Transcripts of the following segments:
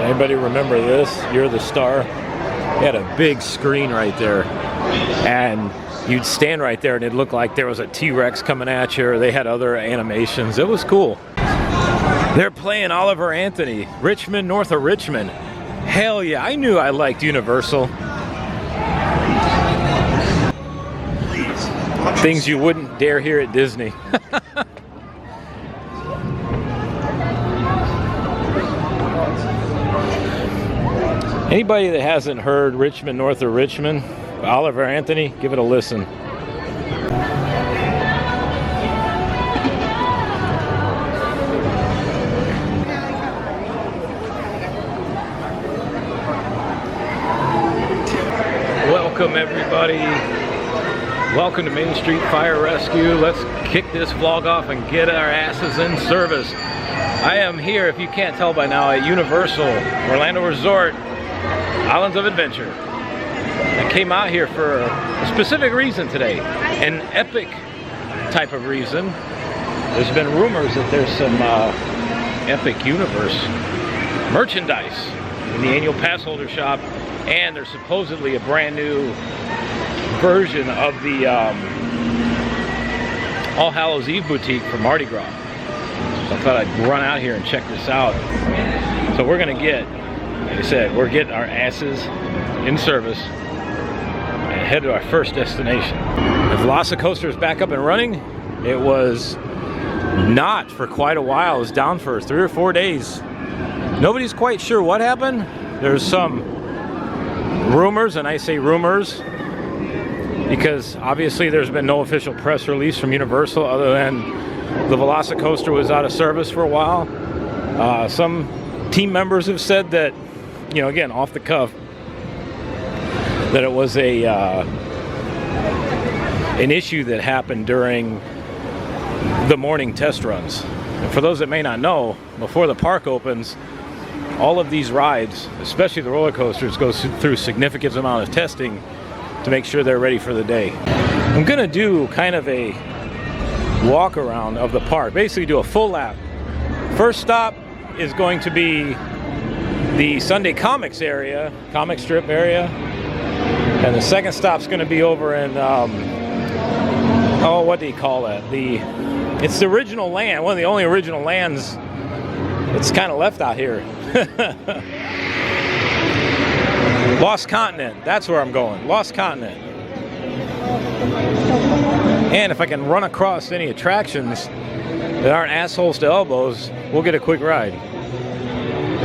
Anybody remember this? You're the Star? They had a big screen right there, and you'd stand right there and it looked like there was a T-Rex coming at you, or they had other animations. It was cool. They're playing Oliver Anthony, Richmond, north of Richmond. Hell yeah, I knew I liked Universal. Things you wouldn't dare hear at Disney. Anybody that hasn't heard Richmond, north of Richmond, Oliver Anthony, give it a listen. Welcome everybody. Welcome to Main Street Fire Rescue. Let's kick this vlog off and get our asses in service. I am here, if you can't tell by now, at Universal Orlando Resort, Islands of Adventure. I came out here for a specific reason today, an epic type of reason. There's been rumors that there's some Epic Universe merchandise in the annual pass holder shop, and there's supposedly a brand new version of the All Hallows Eve boutique for Mardi Gras. So I thought I'd run out here and check this out. So we're gonna get, like I said, we're getting our asses in service and head to our first destination. The Velocicoaster is back up and running. It was not for quite a while. It was down for 3 or 4 days. Nobody's quite sure what happened. There's some rumors, and I say rumors because obviously there's been no official press release from Universal other than the Velocicoaster was out of service for a while. Some team members have said that, you know, again, off the cuff, that it was a an issue that happened during the morning test runs. And for those that may not know, before the park opens, all of these rides, especially the roller coasters, go through significant amount of testing to make sure they're ready for the day. I'm gonna do kind of a walk around of the park, basically do a full lap. First stop is going to be the Sunday comics area, comic strip area, and the second stop's going to be over in oh, what do you call that? It's the original land, one of the only original lands that's kind of left out here. Lost Continent, that's where I'm going. Lost Continent. And if I can run across any attractions that aren't assholes to elbows, we'll get a quick ride.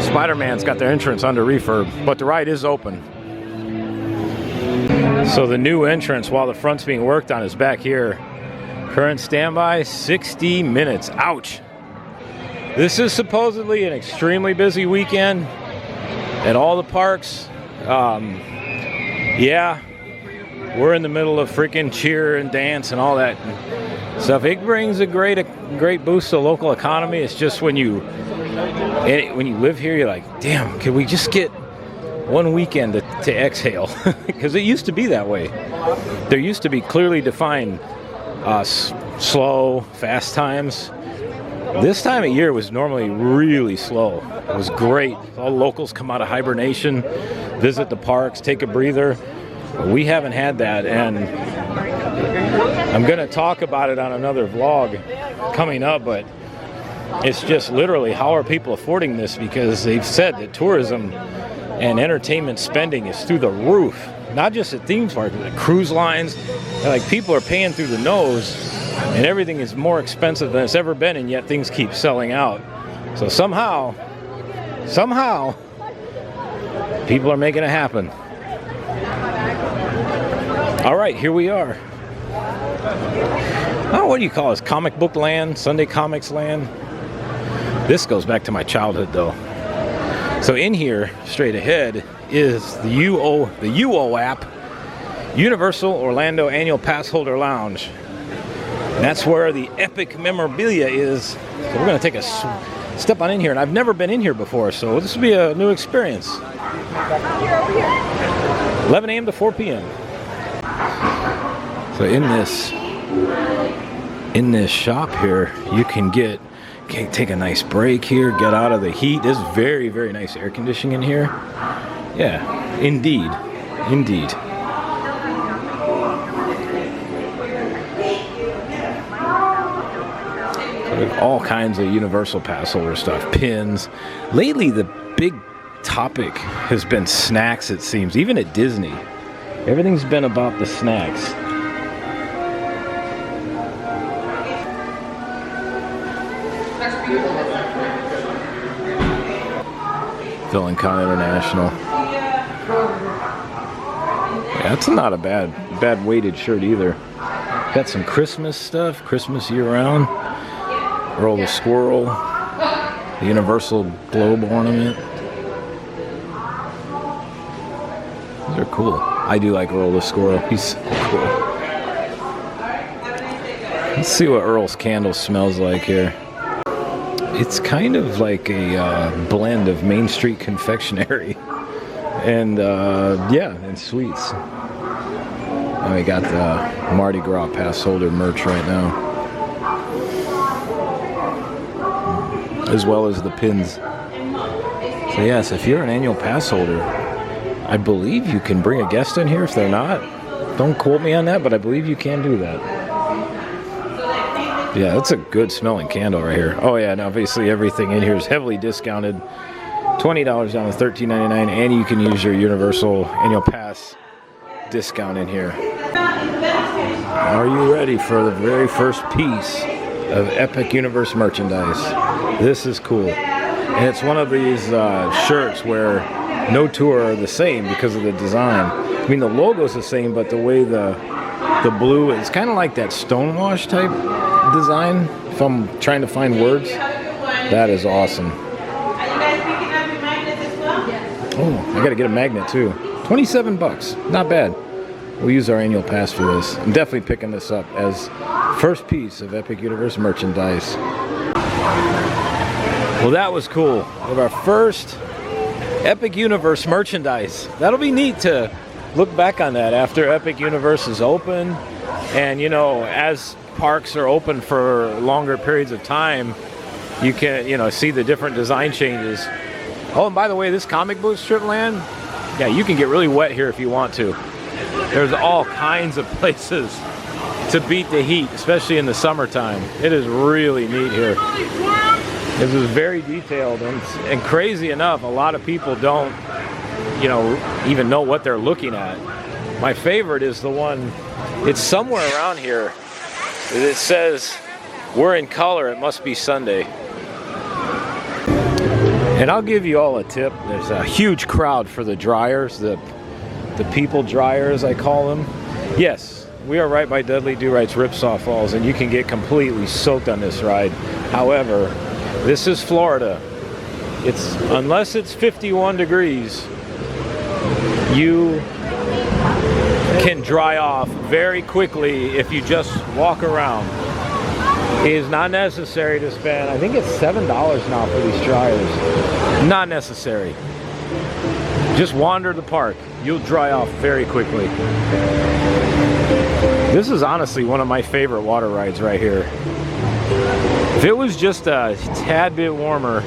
Spider-Man's got their entrance under refurb, but the ride is open. So the new entrance, while the front's being worked on, is back here. Current standby, 60 minutes. Ouch! This is supposedly an extremely busy weekend at all the parks. Yeah, we're in the middle of freaking cheer and dance and all that stuff. It brings a great boost to the local economy. It's just when you live here, you're like, damn, can we just get one weekend to exhale? Because it used to be that way. There used to be clearly defined slow, fast times. This time of year was normally really slow. It was great. All locals come out of hibernation, visit the parks, take a breather. But we haven't had that, and I'm going to talk about it on another vlog coming up, but it's just literally, how are people affording this? Because they've said that tourism and entertainment spending is through the roof. Not just at theme parks, but at cruise lines. Like, people are paying through the nose, and everything is more expensive than it's ever been, and yet things keep selling out. So somehow, people are making it happen. All right, here we are. Oh, what do you call this? Comic book land? Sunday comics land? This goes back to my childhood, though. So in here, straight ahead, is the UO app, Universal Orlando Annual Pass Holder Lounge. And that's where the epic memorabilia is. So we're going to take a step on in here, and I've never been in here before, so this will be a new experience. 11 a.m. to 4 p.m. So in this shop here, you can get Okay, take a nice break here, get out of the heat. There's very, very nice air conditioning in here. Yeah, indeed. Indeed. All kinds of Universal Pass holder stuff, pins. Lately, the big topic has been snacks, it seems, even at Disney. Everything's been about the snacks. Phil & Con International. Yeah, that's not a bad weighted shirt either. Got some Christmas stuff, Christmas year-round. Earl the Squirrel, the Universal Globe ornament. These are cool. I do like Earl the Squirrel. He's so cool. Let's see what Earl's candle smells like here. It's kind of like a blend of Main Street confectionery and and sweets. And we got the Mardi Gras pass holder merch right now, as well as the pins. So yes, if you're an annual pass holder, I believe you can bring a guest in here. If they're not, don't quote me on that, but I believe you can do that. Yeah, that's a good smelling candle right here. Oh yeah, and obviously everything in here is heavily discounted. $20 down to $13.99, and you can use your Universal Annual Pass discount in here. Are you ready for the very first piece of Epic Universe merchandise? This is cool. And it's one of these shirts where no two are the same because of the design. I mean, the logo's the same, but the way the blue is kind of like that stonewash type design, if I'm trying to find words. That is awesome. Oh, I gotta get a magnet too. 27 bucks, not bad. We'll use our annual pass for this. I'm definitely picking this up as first piece of Epic Universe merchandise. Well, that was cool. We have our first Epic Universe merchandise. That'll be neat to look back on that after Epic Universe is open. And you know, as parks are open for longer periods of time, you can, you know, see the different design changes. Oh, and by the way, this comic book strip land, yeah, you can get really wet here if you want to. There's all kinds of places to beat the heat, especially in the summertime. It is really neat here. This is very detailed, and crazy enough, a lot of people don't, you know, even know what they're looking at. My favorite is the one, it's somewhere around here. It says, "We're in color, it must be Sunday." And I'll give you all a tip. There's a huge crowd for the dryers, the people dryers, I call them. Yes, we are right by Dudley Do-Right's Ripsaw Falls, and you can get completely soaked on this ride. However, this is Florida. It's, unless it's 51 degrees, you can dry off very quickly if you just walk around. It is not necessary to spend, I think it's $7 now for these dryers. Not necessary. Just wander the park. You'll dry off very quickly. This is honestly one of my favorite water rides right here. If it was just a tad bit warmer,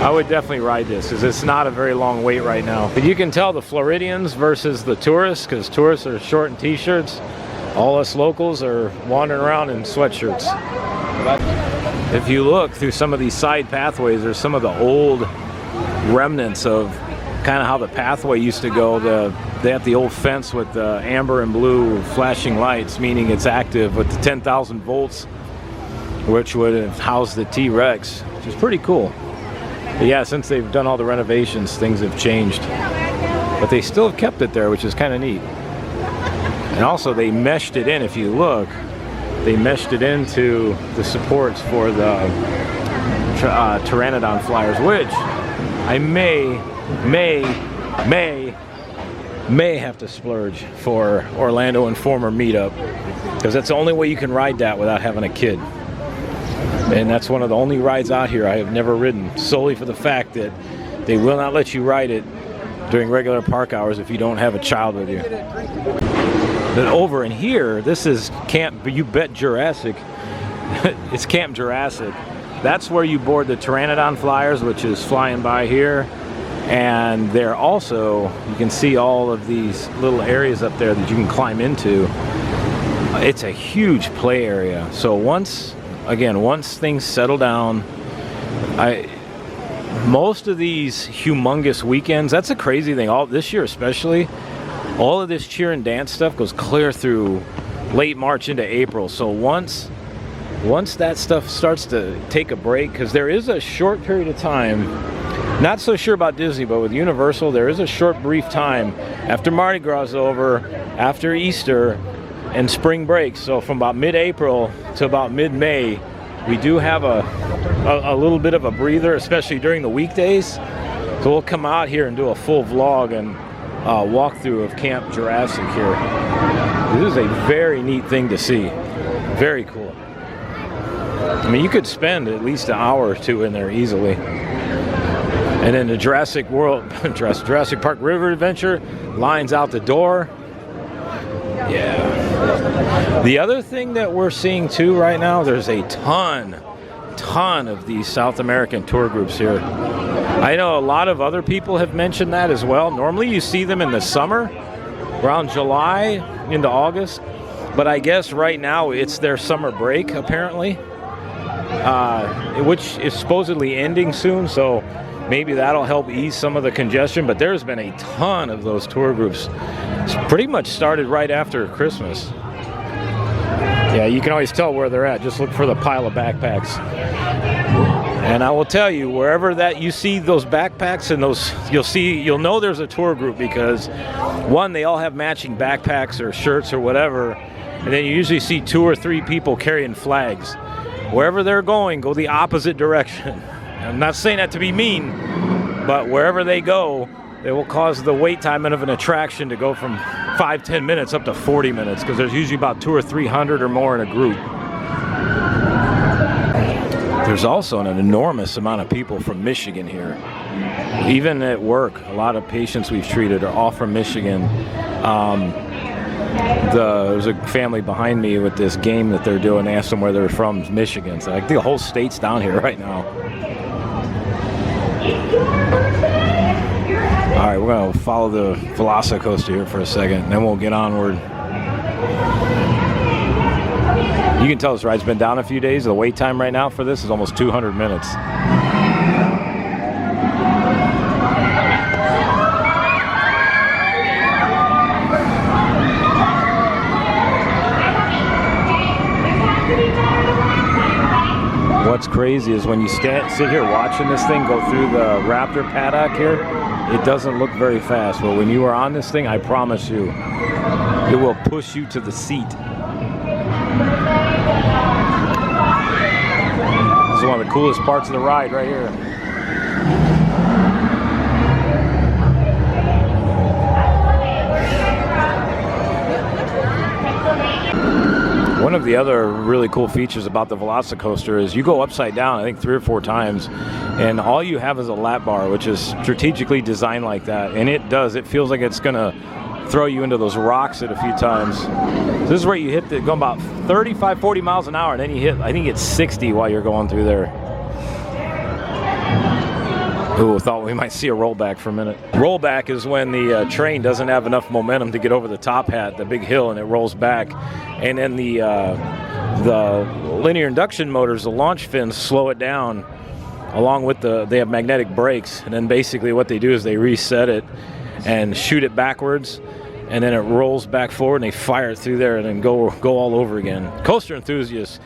I would definitely ride this because it's not a very long wait right now. But you can tell the Floridians versus the tourists, because tourists are short in t-shirts. All us locals are wandering around in sweatshirts. If you look through some of these side pathways, there's some of the old remnants of kind of how the pathway used to go. They have the old fence with the amber and blue flashing lights, meaning it's active with the 10,000 volts, which would have housed the T-Rex, which is pretty cool. But yeah, since they've done all the renovations, things have changed. But they still have kept it there, which is kind of neat. And also they meshed it in, if you look, they meshed it into the supports for the Pteranodon flyers, which I may have to splurge for Orlando Informer meetup, because that's the only way you can ride that without having a kid. And that's one of the only rides out here I have never ridden, solely for the fact that they will not let you ride it during regular park hours if you don't have a child with you. But over in here, this is Camp You Bet Jurassic. It's Camp Jurassic. that's where you board the Pteranodon flyers, which is flying by here. And there also, you can see all of these little areas up there that you can climb into. It's a huge play area. So once things settle down, most of these humongous weekends, that's a crazy thing. All this year especially, all of this cheer and dance stuff goes clear through late March into April. So once that stuff starts to take a break, because there is a short period of time, not so sure about Disney, but with Universal, there is a short brief time after Mardi Gras is over, after Easter and spring break. So from about mid-April to about mid-May, we do have a little bit of a breather, especially during the weekdays. So we'll come out here and do a full vlog and walkthrough of Camp Jurassic here. This is a very neat thing to see. Very cool. I mean, you could spend at least an hour or two in there easily. And then the Jurassic Park River Adventure lines out the door. Yeah. The other thing that we're seeing too right now, there's a ton of these South American tour groups here. I know a lot of other people have mentioned that as well. Normally you see them in the summer, around July into August. But I guess right now it's their summer break, apparently, which is supposedly ending soon. So maybe that'll help ease some of the congestion. But there's been a ton of those tour groups. It's pretty much started right after Christmas. Yeah, you can always tell where they're at. Just look for the pile of backpacks. And I will tell you, wherever that you see those backpacks and those, you'll know there's a tour group, because one, they all have matching backpacks or shirts or whatever. And then you usually see 2 or 3 people carrying flags. Wherever they're going, go the opposite direction. I'm not saying that to be mean, but wherever they go, they will cause the wait time of an attraction to go from 5-10 minutes up to 40 minutes, because there's usually about 200 or 300 or more in a group. There's also an enormous amount of people from Michigan here. Even at work, a lot of patients we've treated are all from Michigan. There's a family behind me with this game that they're doing. They asked them where they're from, Michigan. So like the whole state's down here right now. All right, we're going to follow the Velocicoaster here for a second, and then we'll get onward. You can tell this ride's been down a few days. The wait time right now for this is almost 200 minutes. What's crazy is when you sit here watching this thing go through the Raptor paddock here, it doesn't look very fast. But when you are on this thing, I promise you, it will push you to the seat. This is one of the coolest parts of the ride right here. One of the other really cool features about the Velocicoaster is you go upside down, I think 3 or 4 times, and all you have is a lap bar, which is strategically designed like that. And it feels like it's gonna throw you into those rocks at a few times. So this is where you hit go about 35, 40 miles an hour, and then you hit, I think it's 60 while you're going through there. Ooh, thought we might see a rollback for a minute. Rollback is when the train doesn't have enough momentum to get over the top hat, the big hill, and it rolls back. And then the linear induction motors, the launch fins, slow it down, along with they have magnetic brakes. And then basically what they do is they reset it and shoot it backwards, and then it rolls back forward, and they fire it through there and then go all over again. Coaster enthusiasts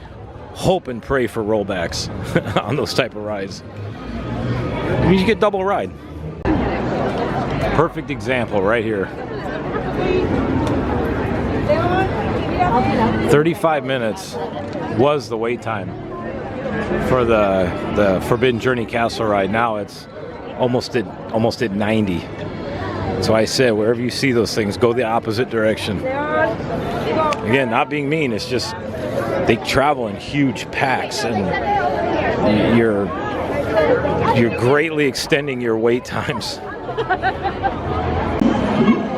hope and pray for rollbacks on those type of rides. You get double ride. Perfect example right here. 35 minutes was the wait time for the Forbidden Journey Castle ride. Now it's almost at 90. So I said, wherever you see those things, go the opposite direction. Again, not being mean, it's just they travel in huge packs, and you're greatly extending your wait times.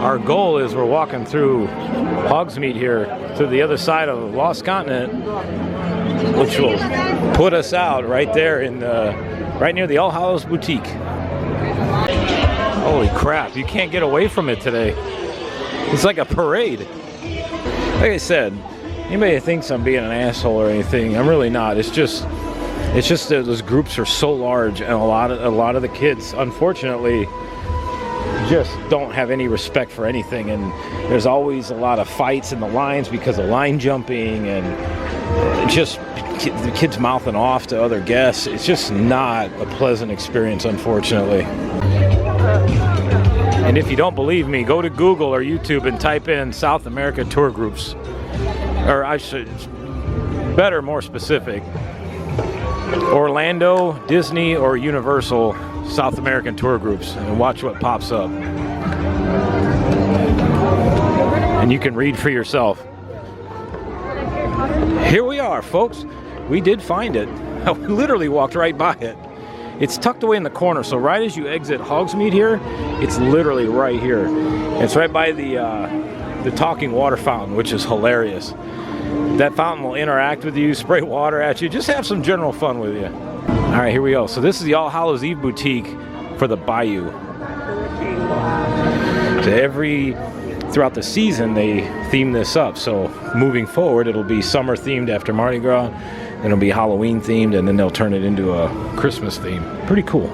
Our goal is we're walking through Hogsmeade here to the other side of the Lost Continent, which will put us out right there in right near the All Hallows Boutique. Holy crap, you can't get away from it today. It's like a parade. Like I said, anybody that thinks I'm being an asshole or anything, I'm really not. It's just that those groups are so large, and a lot of the kids, unfortunately, just don't have any respect for anything, and there's always a lot of fights in the lines because of line jumping and just the kids mouthing off to other guests. It's just not a pleasant experience, unfortunately. And if you don't believe me, go to Google or YouTube and type in South America tour groups, or I should better, more specific, Orlando, Disney, or Universal South American tour groups, and watch what pops up. And you can read for yourself. Here we are, folks. We did find it. We literally walked right by it. It's tucked away in the corner, so right as you exit Hogsmeade here, it's literally right here. It's right by the talking water fountain, which is hilarious. That fountain will interact with you, spray water at you, just have some general fun with you. All right, here we go. So this is the All Hallows Eve boutique for the Bayou. So throughout the season, they theme this up. So moving forward, it'll be summer themed after Mardi Gras, then it'll be Halloween themed, and then they'll turn it into a Christmas theme. Pretty cool.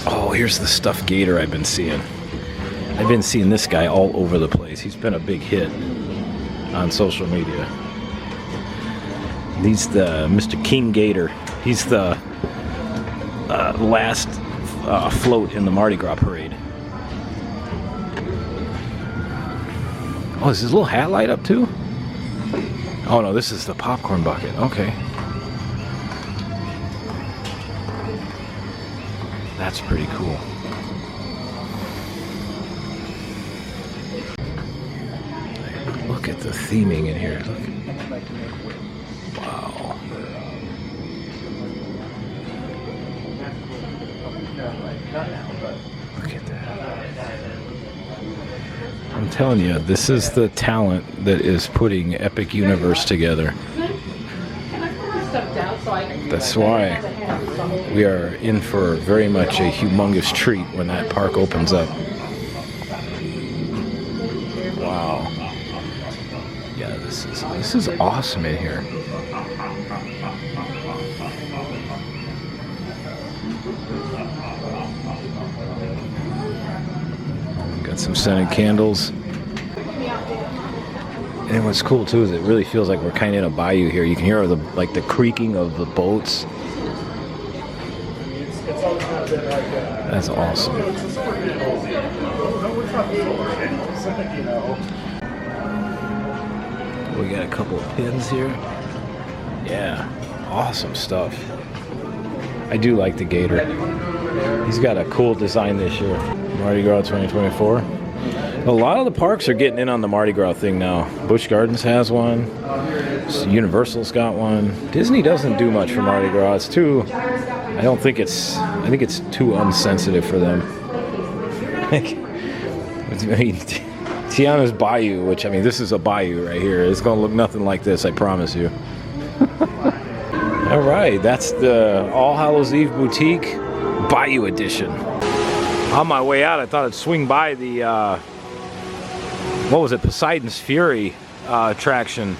Oh, here's the stuffed gator I've been seeing. I've been seeing this guy all over the place. He's been a big hit on social media. He's the Mr. King Gator. He's the last float in the Mardi Gras parade. Oh, does his little hat light up too? Oh no, this is the popcorn bucket. Okay. That's pretty cool. Look at the theming in here. Wow. Look at that. I'm telling you, this is the talent that is putting Epic Universe together. That's why we are in for very much a humongous treat when that park opens up. Wow. Yeah, this is awesome in here. Got some scented candles. And what's cool too is it really feels like we're kind of in a bayou here. You can hear the creaking of the boats. That's awesome. We got a couple of pins here. Yeah, awesome stuff. I do like the gator. He's got a cool design this year. Mardi Gras 2024. A lot of the parks are getting in on the Mardi Gras thing now. Busch Gardens has one. Universal's got one. Disney doesn't do much for Mardi Gras. It's too, I think it's too unsensitive for them. I mean, Tiana's Bayou, which, I mean, this is a bayou right here. It's going to look nothing like this, I promise you. All right, that's the All Hallows Eve Boutique Bayou Edition. On my way out, I thought I'd swing by the, what was it, Poseidon's Fury attraction.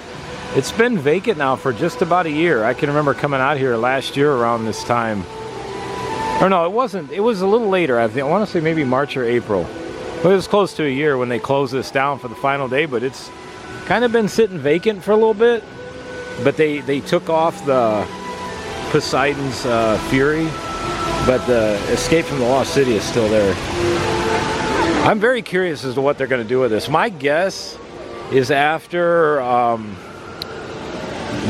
It's been vacant now for just about a year. I can remember coming out here last year around this time. Or no, it wasn't. It was a little later. I want to say maybe March or April. It was close to a year when they closed this down for the final day, but it's kind of been sitting vacant for a little bit. But they took off the Poseidon's Fury, but the Escape from the Lost City is still there. I'm very curious as to what they're going to do with this. My guess is after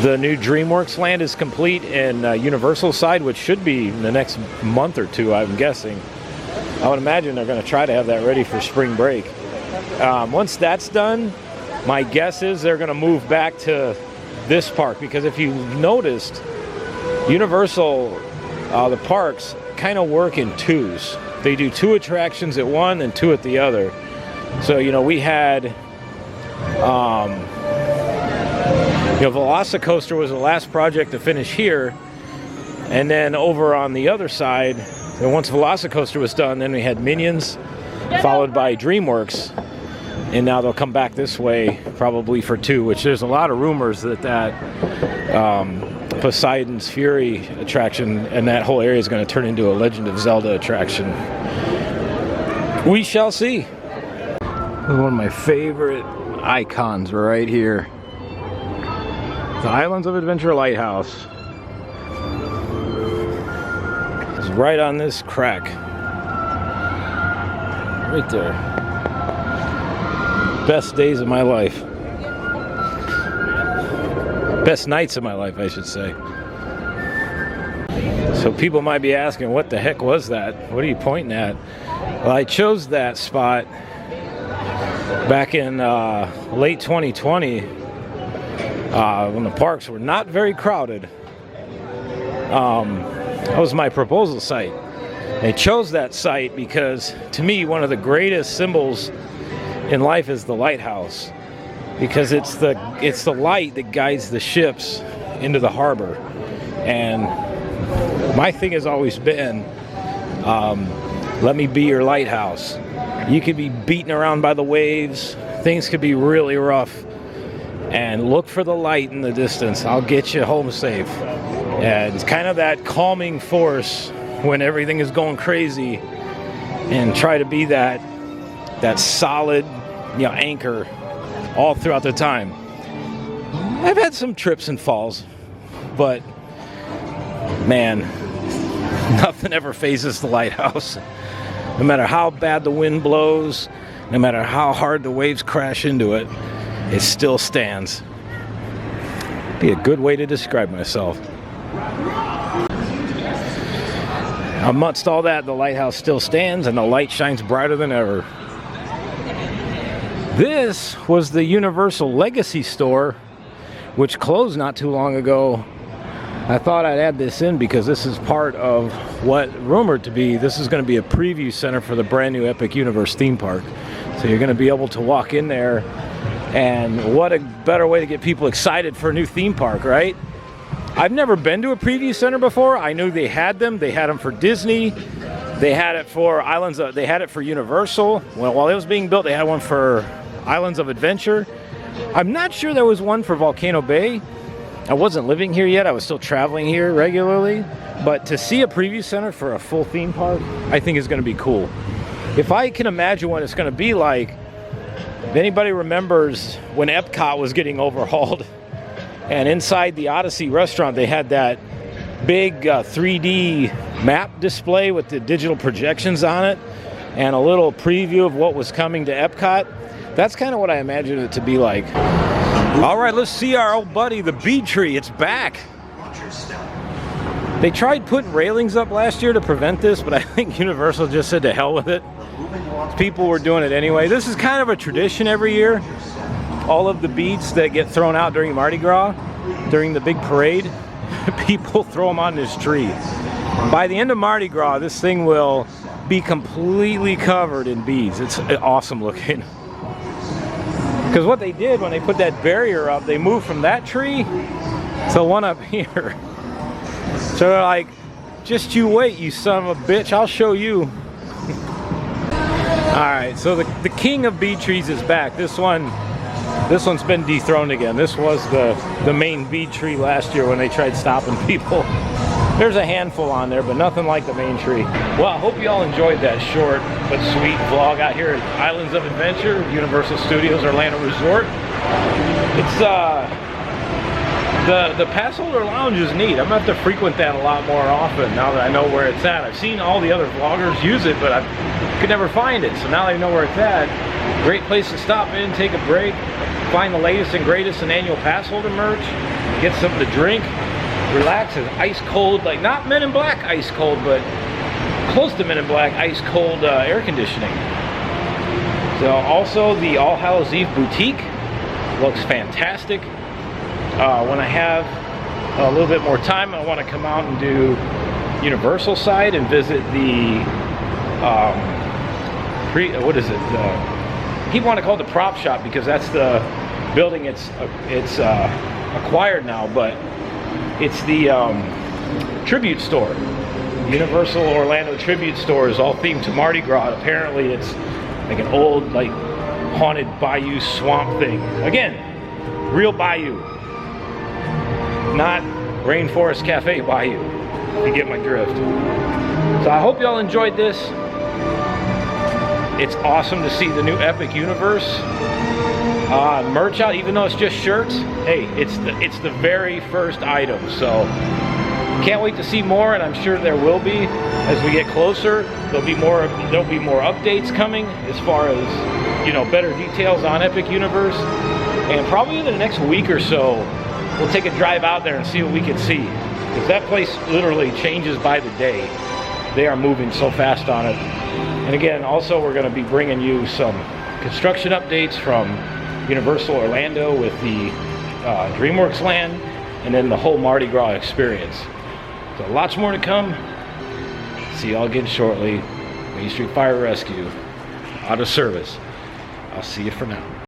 the new DreamWorks land is complete and Universal side, which should be in the next month or two, I'm guessing. I would imagine they're going to try to have that ready for spring break. Once that's done, my guess is they're going to move back to this park, because if you noticed, Universal the parks kind of work in twos. They do 2 attractions at one and 2 at the other. So, you know, we had, Velocicoaster was the last project to finish here. And then over on the other side, and once Velocicoaster was done, then we had Minions, followed by DreamWorks. And now they'll come back this way probably for 2, which there's a lot of rumors that Poseidon's Fury attraction and that whole area is going to turn into a Legend of Zelda attraction. We shall see. One of my favorite icons right here. The Islands of Adventure Lighthouse. It's right on this crack. Right there. Best days of my life. Best nights of my life, I should say. So people might be asking, what the heck was that? What are you pointing at? Well, I chose that spot back in late 2020 when the parks were not very crowded. That was my proposal site. I chose that site because, to me, one of the greatest symbols in life is the lighthouse, because it's the light that guides the ships into the harbor. And my thing has always been, let me be your lighthouse. You could be beaten around by the waves, things could be really rough, and look for the light in the distance. I'll get you home safe. And it's kind of that calming force when everything is going crazy, and try to be that solid, anchor all throughout the time. I've had some trips and falls, but man, nothing ever phases the lighthouse. No matter how bad the wind blows, no matter how hard the waves crash into it, it still stands. Be a good way to describe myself. Amongst all that, the lighthouse still stands and the light shines brighter than ever. This was the Universal Legacy store, which closed not too long ago. I thought I'd add this in because this is part of what rumored to be, this is going to be a preview center for the brand new Epic Universe theme park. So you're going to be able to walk in there, and what a better way to get people excited for a new theme park, right? I've never been to a preview center before. I knew they had them. They had them for Disney. They had it for Islands. They had it for Universal. Well, while it was being built, they had one for Islands of Adventure. I'm not sure there was one for Volcano Bay. I wasn't living here yet. I was still traveling here regularly. But to see a preview center for a full theme park, I think is going to be cool. If I can imagine what it's going to be like, if anybody remembers when Epcot was getting overhauled, and inside the Odyssey restaurant, they had that big 3D map display with the digital projections on it and a little preview of what was coming to Epcot. That's kind of what I imagine it to be like. All right, let's see our old buddy, the bee tree. It's back. They tried putting railings up last year to prevent this, but I think Universal just said to hell with it. People were doing it anyway. This is kind of a tradition every year. All of the beads that get thrown out during Mardi Gras, during the big parade, people throw them on this tree. By the end of Mardi Gras, this thing will be completely covered in beads. It's awesome looking. Because what they did when they put that barrier up, they moved from that tree to the one up here. So they're like, just you wait, you son of a bitch, I'll show you. Alright, so the king of bead trees is back. This one's been dethroned again. This was the main bead tree last year when they tried stopping people. There's a handful on there, but nothing like the main tree. Well, I hope you all enjoyed that short but sweet vlog out here at Islands of Adventure, Universal Studios Orlando Resort. It's the pass holder lounge is neat. I'm gonna have to frequent that a lot more often now that I know where it's at. I've seen all the other vloggers use it, but I could never find it. So now that I know where it's at, great place to stop in, take a break, find the latest and greatest in annual pass holder merch, get something to drink, relax. It's ice cold, like not Men in Black ice cold, but close to Men in Black ice cold air conditioning. So also the All Hallows Eve boutique looks fantastic. When I have a little bit more time, I want to come out and do Universal side and visit the people want to call it the prop shop because that's the building it's acquired now, but it's the tribute store. Universal Orlando tribute store is all themed to Mardi Gras. Apparently it's like an old, like, haunted bayou swamp thing. Again, real bayou, not Rainforest Cafe bayou, if you get my drift. So I hope y'all enjoyed this. It's awesome to see the new Epic Universe merch out, even though it's just shirts. Hey, it's the very first item, so can't wait to see more, and I'm sure there will be as we get closer. There'll be more updates coming as far as, you know, better details on Epic Universe. And probably in the next week or so, we'll take a drive out there and see what we can see, because that place literally changes by the day. They are moving so fast on it. And again, also we're going to be bringing you some construction updates from Universal Orlando with the DreamWorks land, and then the whole Mardi Gras experience. So lots more to come. See y'all again shortly. Main Street Fire Rescue, out of service. I'll see you for now.